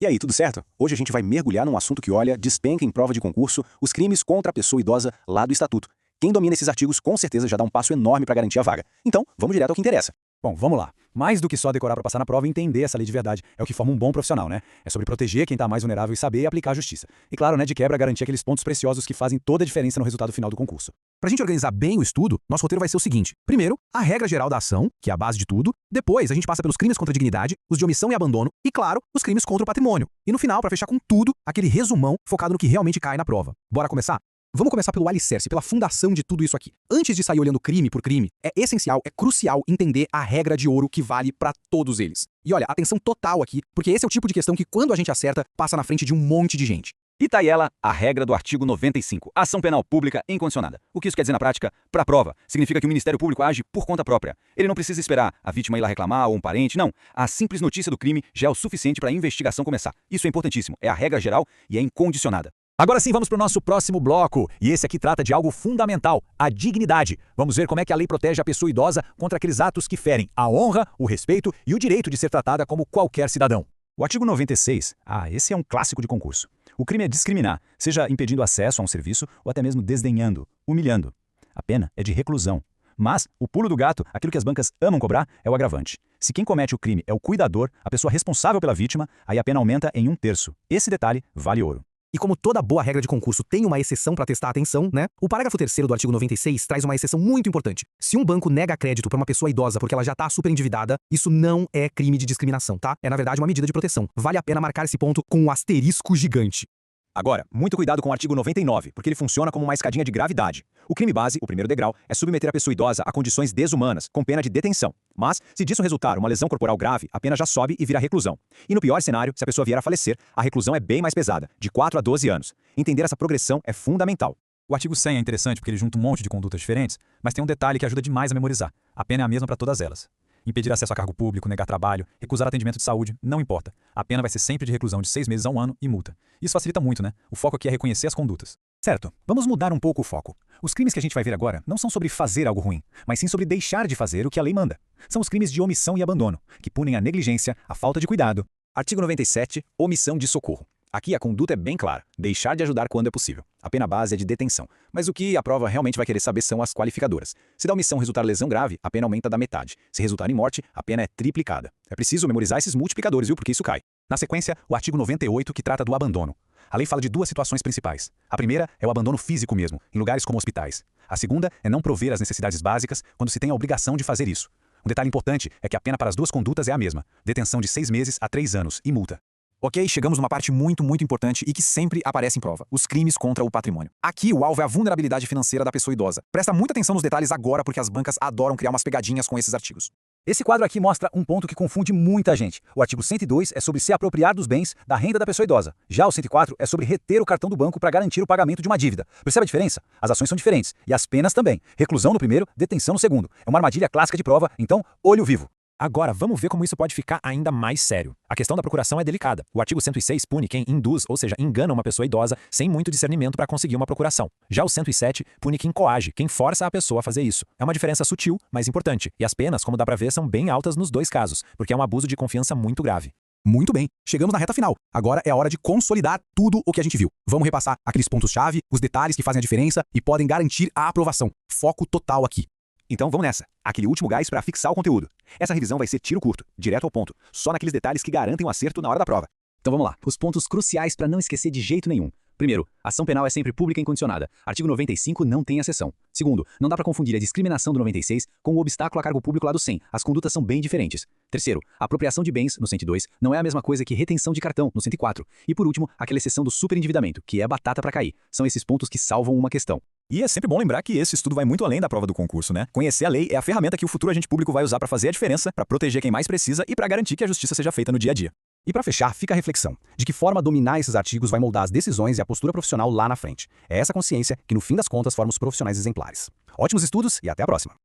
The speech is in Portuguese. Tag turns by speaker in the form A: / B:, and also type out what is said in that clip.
A: E aí, tudo certo? Hoje a gente vai mergulhar num assunto que olha, despenca em prova de concurso, os crimes contra a pessoa idosa lá do Estatuto. Quem domina esses artigos com certeza já dá um passo enorme para garantir a vaga. Então, vamos direto ao que interessa.
B: Bom, vamos lá. Mais do que só decorar para passar na prova e entender essa lei de verdade é o que forma um bom profissional, né? É sobre proteger quem está mais vulnerável e saber aplicar a justiça. E claro, né, de quebra, garantir aqueles pontos preciosos que fazem toda a diferença no resultado final do concurso.
C: Para a gente organizar bem o estudo, nosso roteiro vai ser o seguinte. Primeiro, a regra geral da ação, que é a base de tudo. Depois, a gente passa pelos crimes contra a dignidade, os de omissão e abandono e, claro, os crimes contra o patrimônio. E no final, para fechar com tudo, aquele resumão focado no que realmente cai na prova. Bora começar? Vamos começar pelo alicerce, pela fundação de tudo isso aqui. Antes de sair olhando crime por crime, é essencial, é crucial entender a regra de ouro que vale para todos eles. E olha, atenção total aqui, porque esse é o tipo de questão que quando a gente acerta, passa na frente de um monte de gente.
D: E tá aí ela, a regra do artigo 95, ação penal pública incondicionada. O que isso quer dizer na prática? Para a prova, significa que o Ministério Público age por conta própria. Ele não precisa esperar a vítima ir lá reclamar ou um parente, não. A simples notícia do crime já é o suficiente para a investigação começar. Isso é importantíssimo, é a regra geral e é incondicionada.
B: Agora sim, vamos para o nosso próximo bloco. E esse aqui trata de algo fundamental, a dignidade. Vamos ver como é que a lei protege a pessoa idosa contra aqueles atos que ferem a honra, o respeito e o direito de ser tratada como qualquer cidadão.
E: O artigo 96, esse é um clássico de concurso. O crime é discriminar, seja impedindo acesso a um serviço ou até mesmo desdenhando, humilhando. A pena é de reclusão. Mas o pulo do gato, aquilo que as bancas amam cobrar, é o agravante. Se quem comete o crime é o cuidador, a pessoa responsável pela vítima, aí a pena aumenta em 1/3. Esse detalhe vale ouro.
C: E como toda boa regra de concurso tem uma exceção para testar a atenção, né? O parágrafo 3º do artigo 96 traz uma exceção muito importante. Se um banco nega crédito para uma pessoa idosa porque ela já está super endividada, isso não é crime de discriminação, tá? É na verdade uma medida de proteção. Vale a pena marcar esse ponto com um asterisco gigante.
E: Agora, muito cuidado com o artigo 99, porque ele funciona como uma escadinha de gravidade. O crime base, o primeiro degrau, é submeter a pessoa idosa a condições desumanas, com pena de detenção. Mas, se disso resultar uma lesão corporal grave, a pena já sobe e vira reclusão. E no pior cenário, se a pessoa vier a falecer, a reclusão é bem mais pesada, de 4 a 12 anos. Entender essa progressão é fundamental.
B: O artigo 100 é interessante porque ele junta um monte de condutas diferentes, mas tem um detalhe que ajuda demais a memorizar. A pena é a mesma para todas elas. Impedir acesso a cargo público, negar trabalho, recusar atendimento de saúde, não importa. A pena vai ser sempre de reclusão de 6 meses a 1 ano e multa. Isso facilita muito, né? O foco aqui é reconhecer as condutas.
E: Certo, vamos mudar um pouco o foco. Os crimes que a gente vai ver agora não são sobre fazer algo ruim, mas sim sobre deixar de fazer o que a lei manda. São os crimes de omissão e abandono, que punem a negligência, a falta de cuidado. Artigo 97, omissão de socorro. Aqui a conduta é bem clara, deixar de ajudar quando é possível. A pena base é de detenção, mas o que a prova realmente vai querer saber são as qualificadoras. Se da omissão resultar lesão grave, a pena aumenta da metade. Se resultar em morte, a pena é triplicada. É preciso memorizar esses multiplicadores, viu, porque isso cai. Na sequência, o artigo 98, que trata do abandono. A lei fala de duas situações principais. A primeira é o abandono físico mesmo, em lugares como hospitais. A segunda é não prover as necessidades básicas quando se tem a obrigação de fazer isso. Um detalhe importante é que a pena para as duas condutas é a mesma. Detenção de 6 meses a 3 anos e multa.
C: Ok, chegamos numa parte muito importante e que sempre aparece em prova, os crimes contra o patrimônio. Aqui o alvo é a vulnerabilidade financeira da pessoa idosa. Presta muita atenção nos detalhes agora porque as bancas adoram criar umas pegadinhas com esses artigos.
B: Esse quadro aqui mostra um ponto que confunde muita gente. O artigo 102 é sobre se apropriar dos bens da renda da pessoa idosa. Já o 104 é sobre reter o cartão do banco para garantir o pagamento de uma dívida. Percebe a diferença? As ações são diferentes e as penas também. Reclusão no primeiro, detenção no segundo. É uma armadilha clássica de prova, então olho vivo.
C: Agora, vamos ver como isso pode ficar ainda mais sério. A questão da procuração é delicada. O artigo 106 pune quem induz, ou seja, engana uma pessoa idosa sem muito discernimento para conseguir uma procuração. Já o 107 pune quem coage, quem força a pessoa a fazer isso. É uma diferença sutil, mas importante. E as penas, como dá para ver, são bem altas nos dois casos, porque é um abuso de confiança muito grave. Muito bem, chegamos na reta final. Agora é a hora de consolidar tudo o que a gente viu. Vamos repassar aqueles pontos-chave, os detalhes que fazem a diferença e podem garantir a aprovação. Foco total aqui.
E: Então vamos nessa, aquele último gás para fixar o conteúdo. Essa revisão vai ser tiro curto, direto ao ponto, só naqueles detalhes que garantem o acerto na hora da prova. Então vamos lá, os pontos cruciais para não esquecer de jeito nenhum. Primeiro, ação penal é sempre pública e incondicionada. Artigo 95 não tem exceção. Segundo, não dá para confundir a discriminação do 96 com o obstáculo a cargo público lá do 100. As condutas são bem diferentes. Terceiro, apropriação de bens, no 102, não é a mesma coisa que retenção de cartão, no 104. E por último, aquela exceção do superendividamento, que é batata para cair. São esses pontos que salvam uma questão. E é sempre bom lembrar que esse estudo vai muito além da prova do concurso, né? Conhecer a lei é a ferramenta que o futuro agente público vai usar para fazer a diferença, para proteger quem mais precisa e para garantir que a justiça seja feita no dia a dia.
A: E para fechar, fica a reflexão. De que forma dominar esses artigos vai moldar as decisões e a postura profissional lá na frente. É essa consciência que, no fim das contas, forma os profissionais exemplares. Ótimos estudos e até a próxima!